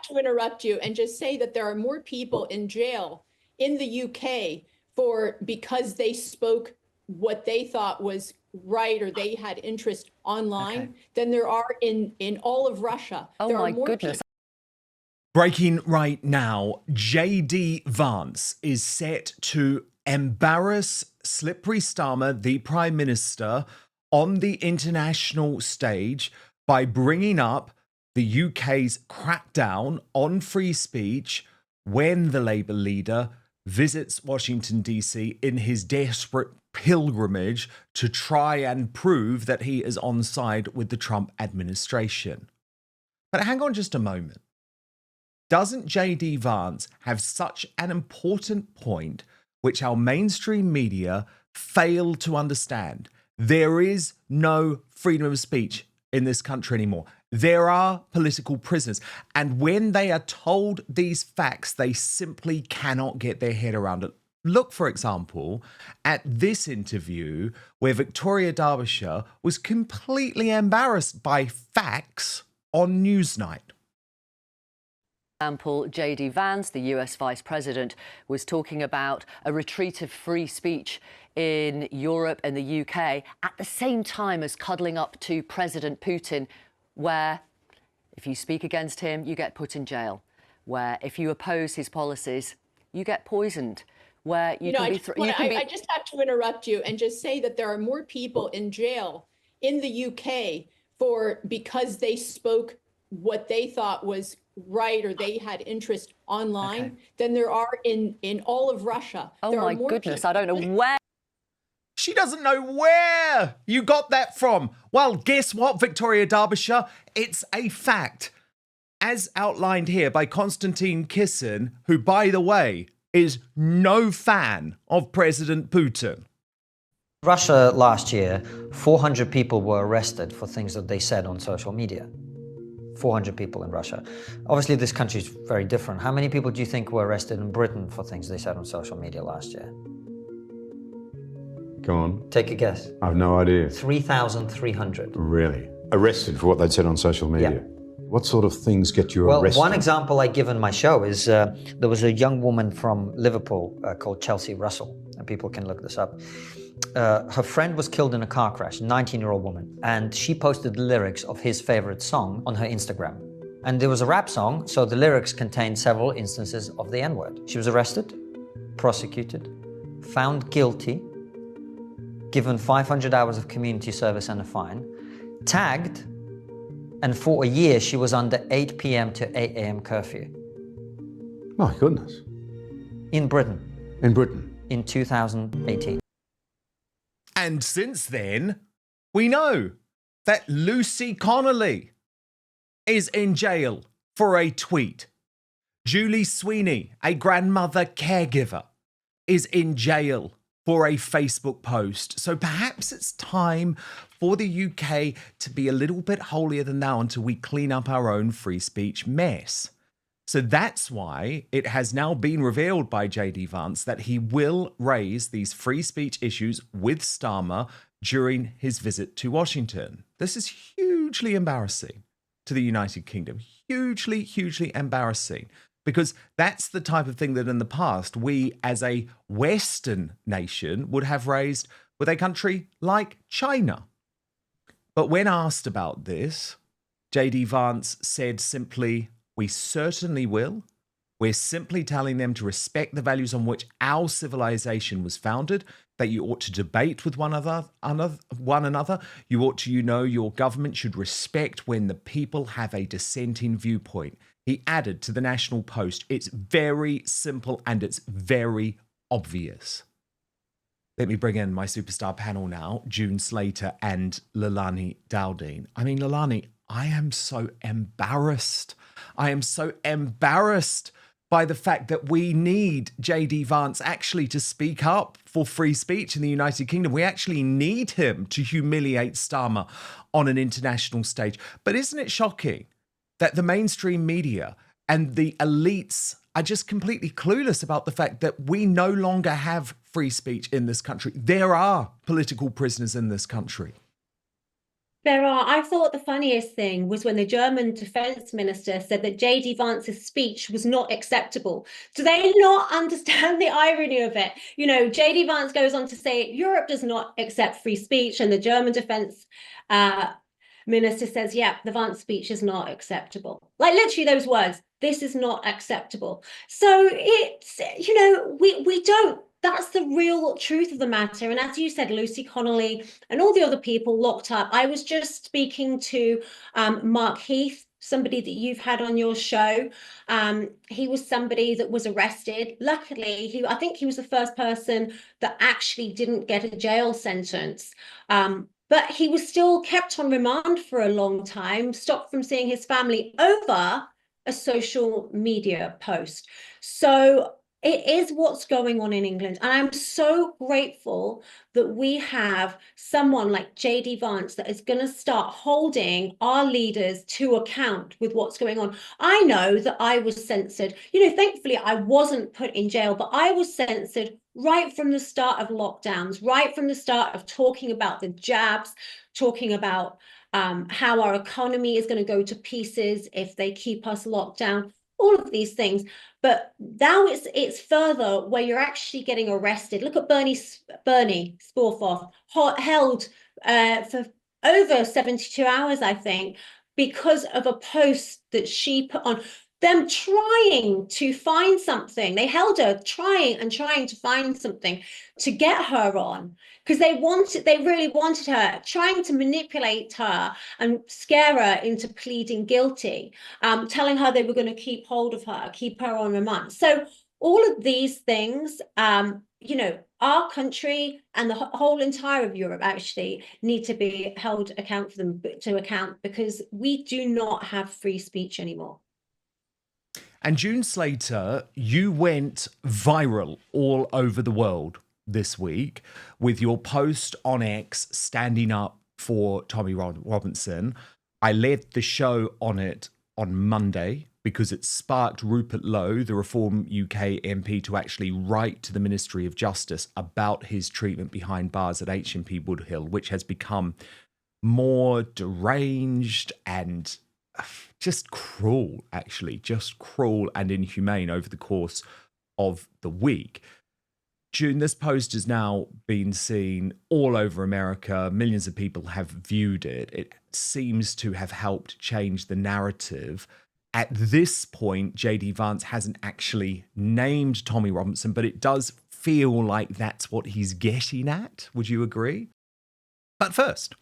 to interrupt you and just say that there are more people in jail in the UK because they spoke what they thought was right or they had interest online than there are in all of Russia. Oh there my are more goodness. Breaking right now, JD Vance is set to embarrass Slippery Starmer, the Prime Minister, on the international stage by bringing up the UK's crackdown on free speech when the Labour leader visits Washington, D.C. in his desperate pilgrimage to try and prove that he is on side with the Trump administration. But hang on just a moment. Doesn't JD Vance have such an important point which our mainstream media fail to understand? There is no freedom of speech in this country anymore. There are political prisoners. And when they are told these facts, they simply cannot get their head around it. Look, for example, at this interview where Victoria Derbyshire was completely embarrassed by facts on Newsnight. Example, JD Vance, the US Vice President, was talking about a retreat of free speech in Europe and the UK at the same time as cuddling up to President Putin, where if you speak against him, you get put in jail, where if you oppose his policies, you get poisoned, where you can be... I just have to interrupt you and just say that there are more people in jail in the UK because they spoke what they thought was right or they had interest online than there are in all of Russia. Oh my goodness, I don't know where. She doesn't know where you got that from. Well, guess what, Victoria Derbyshire? It's a fact. As outlined here by Konstantine Kisin, who, by the way, is no fan of President Putin. Russia last year, 400 people were arrested for things that they said on social media. 400 people in Russia. Obviously, this country is very different. How many people do you think were arrested in Britain for things they said on social media last year? Go on. Take a guess. I have no idea. 3,300. Really? Arrested for what they'd said on social media? Yeah. What sort of things get you arrested? Well, one example I give in my show is there was a young woman from Liverpool called Chelsea Russell, and people can look this up. Her friend was killed in a car crash, a 19-year-old woman, and she posted the lyrics of his favorite song on her Instagram. And there was a rap song, so the lyrics contained several instances of the N-word. She was arrested, prosecuted, found guilty, given 500 hours of community service and a fine, tagged, and for a year she was under 8 p.m. to 8 a.m. curfew. My goodness. In Britain. In Britain. In 2018. And since then, we know that Lucy Connolly is in jail for a tweet. Julie Sweeney, a grandmother caregiver, is in jail for a Facebook post. So perhaps it's time for the UK to be a little bit holier than thou until we clean up our own free speech mess. So that's why it has now been revealed by JD Vance that he will raise these free speech issues with Starmer during his visit to Washington. This is hugely embarrassing to the United Kingdom. Hugely, hugely embarrassing. Because that's the type of thing that in the past we as a Western nation would have raised with a country like China. But when asked about this, JD Vance said simply, "We certainly will. We're simply telling them to respect the values on which our civilization was founded, that you ought to debate with one another. You ought to, your government should respect when the people have a dissenting viewpoint." He added to the National Post, "It's very simple and it's very obvious." Let me bring in my superstar panel now, June Slater and Leilani Dowding. I mean, Leilani, I am so embarrassed. I am so embarrassed by the fact that we need JD Vance actually to speak up for free speech in the United Kingdom. We actually need him to humiliate Starmer on an international stage. But isn't it shocking that the mainstream media and the elites are just completely clueless about the fact that we no longer have free speech in this country? There are political prisoners in this country. There are. I thought the funniest thing was when the German defense minister said that JD Vance's speech was not acceptable. Do they not understand the irony of it? You know, JD Vance goes on to say Europe does not accept free speech, and the German defense minister says, yeah, the Vance speech is not acceptable. Like literally those words, this is not acceptable. So it's, you know, we don't. That's the real truth of the matter. And as you said, Lucy Connolly and all the other people locked up. I was just speaking to Mark Heath, somebody that you've had on your show. He was somebody that was arrested. Luckily, I think he was the first person that actually didn't get a jail sentence. But he was still kept on remand for a long time, stopped from seeing his family over a social media post. So it is what's going on in England. And I'm so grateful that we have someone like JD Vance that is going to start holding our leaders to account with what's going on. I know that I was censored. You know, thankfully, I wasn't put in jail, but I was censored right from the start of lockdowns, right from the start of talking about the jabs, talking about how our economy is going to go to pieces if they keep us locked down. All of these things, but now it's further where you're actually getting arrested. Look at Bernie Sporthoff, held for over 72 hours, I think, because of a post that she put on. Them trying to find something. They held her trying to find something to get her on because they really wanted her, trying to manipulate her and scare her into pleading guilty, telling her they were going to keep hold of her, keep her on remand. So all of these things, you know, our country and the whole entire of Europe actually need to be held to account because we do not have free speech anymore. And June Slater, you went viral all over the world this week with your post on X standing up for Tommy Robinson. I led the show on it on Monday because it sparked Rupert Lowe, the Reform UK MP, to actually write to the Ministry of Justice about his treatment behind bars at HMP Woodhill, which has become more deranged and just cruel, actually, just cruel and inhumane over the course of the week. June, this post has now been seen all over America. Millions of people have viewed it. It seems to have helped change the narrative. At this point, JD Vance hasn't actually named Tommy Robinson, but it does feel like that's what he's getting at. Would you agree? But first,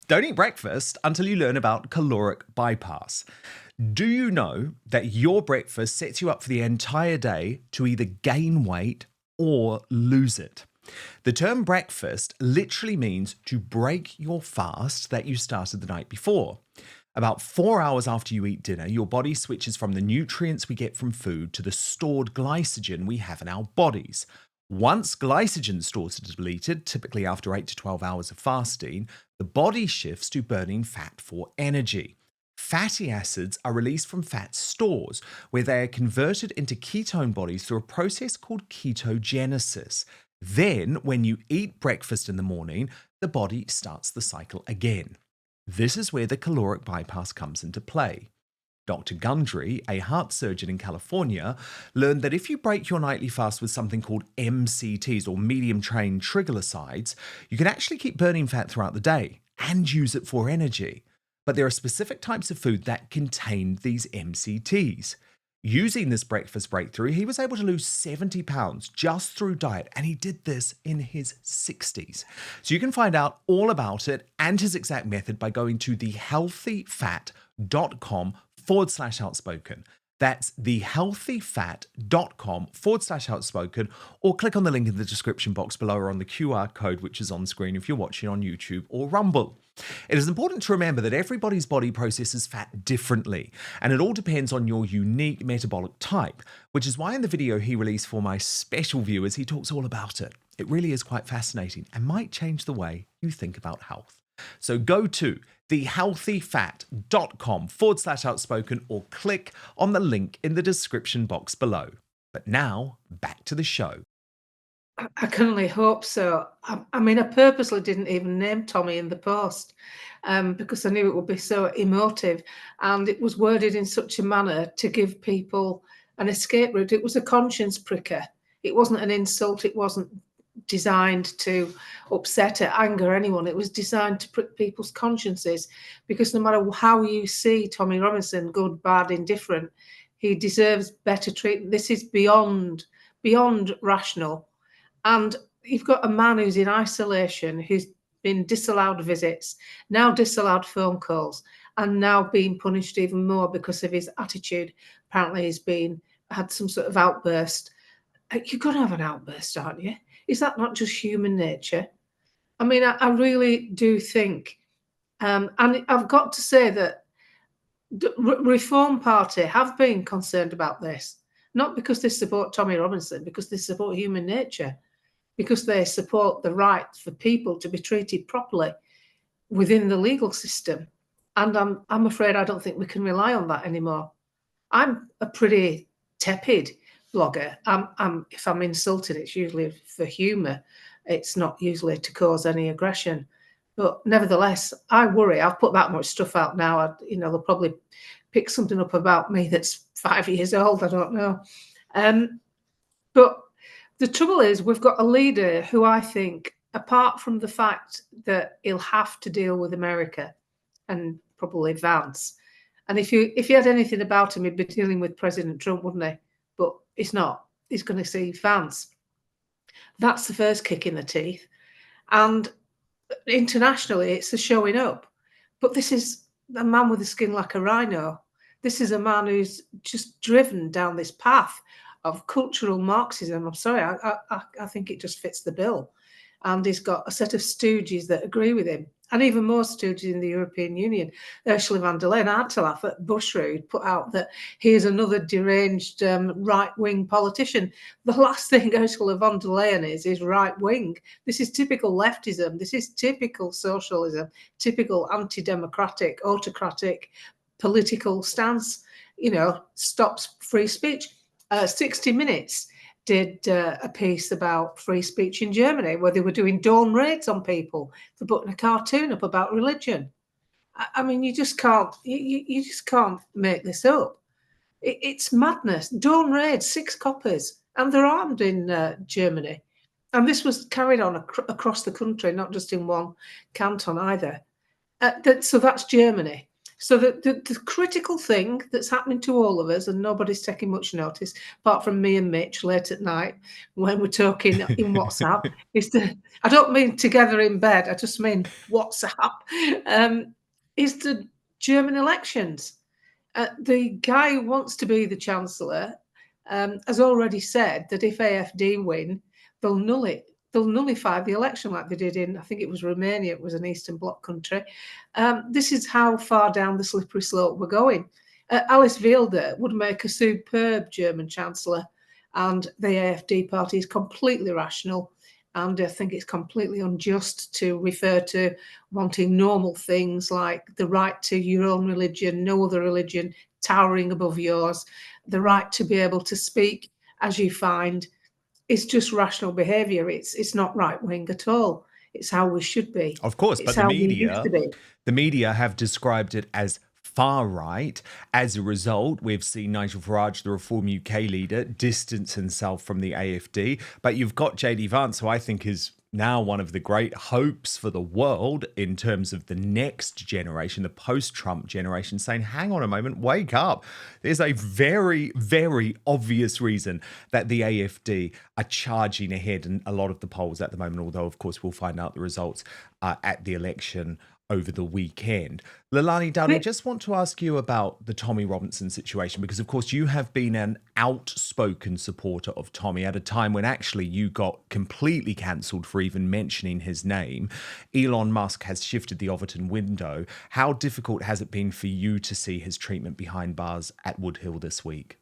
don't eat breakfast until you learn about caloric bypass. Do you know that your breakfast sets you up for the entire day to either gain weight or lose it? The term breakfast literally means to break your fast that you started the night before. About 4 hours after you eat dinner, your body switches from the nutrients we get from food to the stored glycogen we have in our bodies. Once glycogen stores are depleted, typically after 8 to 12 hours of fasting, the body shifts to burning fat for energy. Fatty acids are released from fat stores, where they are converted into ketone bodies through a process called ketogenesis. Then, when you eat breakfast in the morning, the body starts the cycle again. This is where the caloric bypass comes into play. Dr. Gundry, a heart surgeon in California, learned that if you break your nightly fast with something called MCTs, or medium-chain triglycerides, you can actually keep burning fat throughout the day and use it for energy. But there are specific types of food that contain these MCTs. Using this breakfast breakthrough, he was able to lose 70 pounds just through diet, and he did this in his 60s. So you can find out all about it and his exact method by going to thehealthyfat.com/outspoken. That's thehealthyfat.com/outspoken, or click on the link in the description box below or on the QR code which is on screen if you're watching on YouTube or Rumble. It is important to remember that everybody's body processes fat differently, and it all depends on your unique metabolic type, which is why in the video he released for my special viewers, he talks all about it. It really is quite fascinating and might change the way you think about health. So go to thehealthyfat.com/outspoken or click on the link in the description box below. But now, back to the show. I can only hope so. I mean, I purposely didn't even name Tommy in the post because I knew it would be so emotive, and it was worded in such a manner to give people an escape route. It was a conscience pricker. It wasn't an insult. It wasn't designed to upset or anger anyone. It was designed to prick people's consciences, because no matter how you see Tommy Robinson, good, bad, indifferent, he deserves better treatment. This is beyond rational. And you've got a man who's in isolation, who's been disallowed visits, now disallowed phone calls, and now being punished even more because of his attitude. Apparently he's had some sort of outburst. You're going to have an outburst, aren't you? Is that not just human nature? I mean, I really do think, and I've got to say that the Reform Party have been concerned about this, not because they support Tommy Robinson, because they support human nature, because they support the right for people to be treated properly within the legal system. And I'm afraid I don't think we can rely on that anymore. I'm a pretty tepid blogger. If I'm insulted, it's usually for humour. It's not usually to cause any aggression. But nevertheless, I worry. I've put that much stuff out now. They'll probably pick something up about me that's 5 years old. I don't know. But the trouble is, we've got a leader who I think, apart from the fact that he'll have to deal with America and probably Vance, and if you had anything about him, he'd be dealing with President Trump, wouldn't he? But he's not. He's going to see Vance. That's the first kick in the teeth. And internationally, it's the showing up. But this is a man with a skin like a rhino. This is a man who's just driven down this path of cultural Marxism. I'm sorry, I think it just fits the bill. And he's got a set of stooges that agree with him, and even more stooges in the European Union. Ursula von der Leyen, I had to laugh at Bushra, who put out that here's another deranged right-wing politician. The last thing Ursula von der Leyen is right-wing. This is typical leftism. This is typical socialism, typical anti-democratic, autocratic political stance, stops free speech. 60 Minutes did a piece about free speech in Germany, where they were doing dawn raids on people for putting a cartoon up about religion. I mean, you just can't make this up. It's madness. Dawn raids, 6 coppers, and they're armed in Germany. And this was carried on across the country, not just in one canton either. So that's Germany. So the critical thing that's happening to all of us, and nobody's taking much notice, apart from me and Mitch late at night when we're talking in WhatsApp, I don't mean together in bed, I just mean WhatsApp, is the German elections. The guy who wants to be the Chancellor has already said that if AfD win, they'll nullify the election like they did in, I think it was Romania, it was an Eastern Bloc country. This is how far down the slippery slope we're going. Alice Weidel would make a superb German Chancellor, and the AfD party is completely rational, and I think it's completely unjust to refer to wanting normal things like the right to your own religion, no other religion towering above yours, the right to be able to speak as you find. It's just rational behaviour. It's not right wing at all. It's how we should be. Of course, but the media have described it as far right. As a result, we've seen Nigel Farage, the Reform UK leader, distance himself from the AfD. But you've got JD Vance, who I think is now one of the great hopes for the world in terms of the next generation, the post-Trump generation, saying, hang on a moment, wake up. There's a very, very obvious reason that the AfD are charging ahead in a lot of the polls at the moment, although, of course, we'll find out the results at the election over the weekend. Leilani Dowd, I just want to ask you about the Tommy Robinson situation, because, of course, you have been an outspoken supporter of Tommy at a time when actually you got completely cancelled for even mentioning his name. Elon Musk has shifted the Overton window. How difficult has it been for you to see his treatment behind bars at Woodhill this week?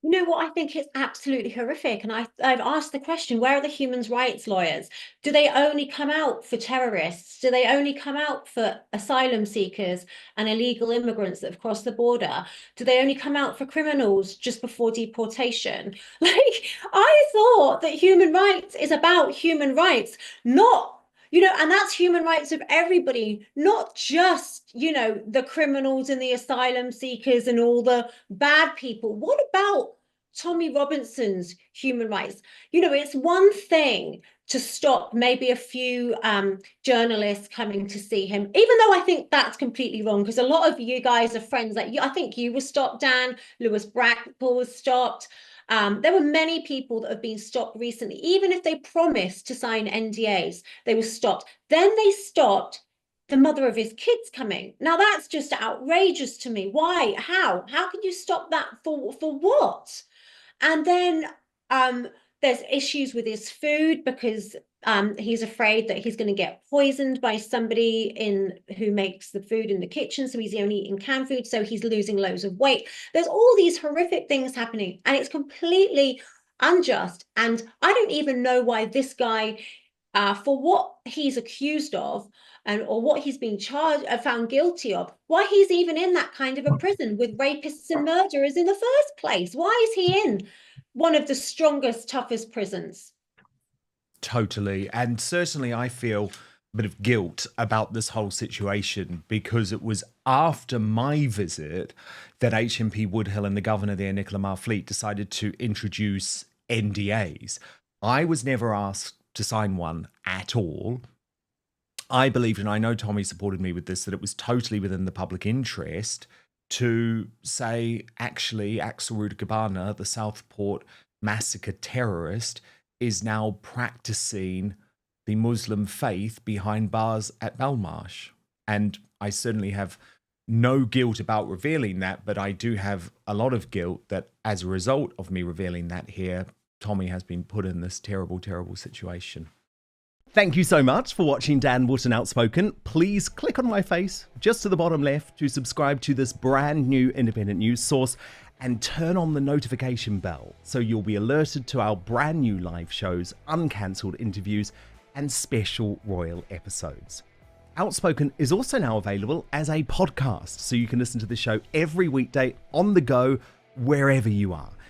You know what? I think it's absolutely horrific. And I've asked the question, where are the human rights lawyers? Do they only come out for terrorists? Do they only come out for asylum seekers and illegal immigrants that have crossed the border? Do they only come out for criminals just before deportation? Like, I thought that human rights is about human rights, not, and that's human rights of everybody, not just, the criminals and the asylum seekers and all the bad people. What about Tommy Robinson's human rights? It's one thing to stop maybe a few journalists coming to see him, even though I think that's completely wrong, because a lot of you guys are friends. Like, I think you were stopped, Dan. Lewis Brackpool was stopped. There were many people that have been stopped recently, even if they promised to sign NDAs, they were stopped. Then they stopped the mother of his kids coming. Now that's just outrageous to me. Why? How can you stop that for what? And then there's issues with his food, because he's afraid that he's going to get poisoned by somebody who makes the food in the kitchen. So he's only eating canned food. So he's losing loads of weight. There's all these horrific things happening, and it's completely unjust. And I don't even know why this guy, for what he's accused of, or what he's been charged, found guilty of, why he's even in that kind of a prison with rapists and murderers in the first place. Why is he in one of the strongest, toughest prisons? Totally. And certainly I feel a bit of guilt about this whole situation, because it was after my visit that HMP Woodhill and the governor there, Nicola Marfleet, decided to introduce NDAs. I was never asked to sign one at all. I believed, and I know Tommy supported me with this, that it was totally within the public interest to say, actually, Axel Rudakabana, the Southport massacre terrorist, is now practicing the Muslim faith behind bars at Belmarsh. And I certainly have no guilt about revealing that, but I do have a lot of guilt that as a result of me revealing that here, Tommy has been put in this terrible, terrible situation. Thank you so much for watching Dan Wootton Outspoken. Please click on my face just to the bottom left to subscribe to this brand new independent news source, and turn on the notification bell so you'll be alerted to our brand new live shows, uncancelled interviews, and special royal episodes. Outspoken is also now available as a podcast, so you can listen to the show every weekday on the go, wherever you are.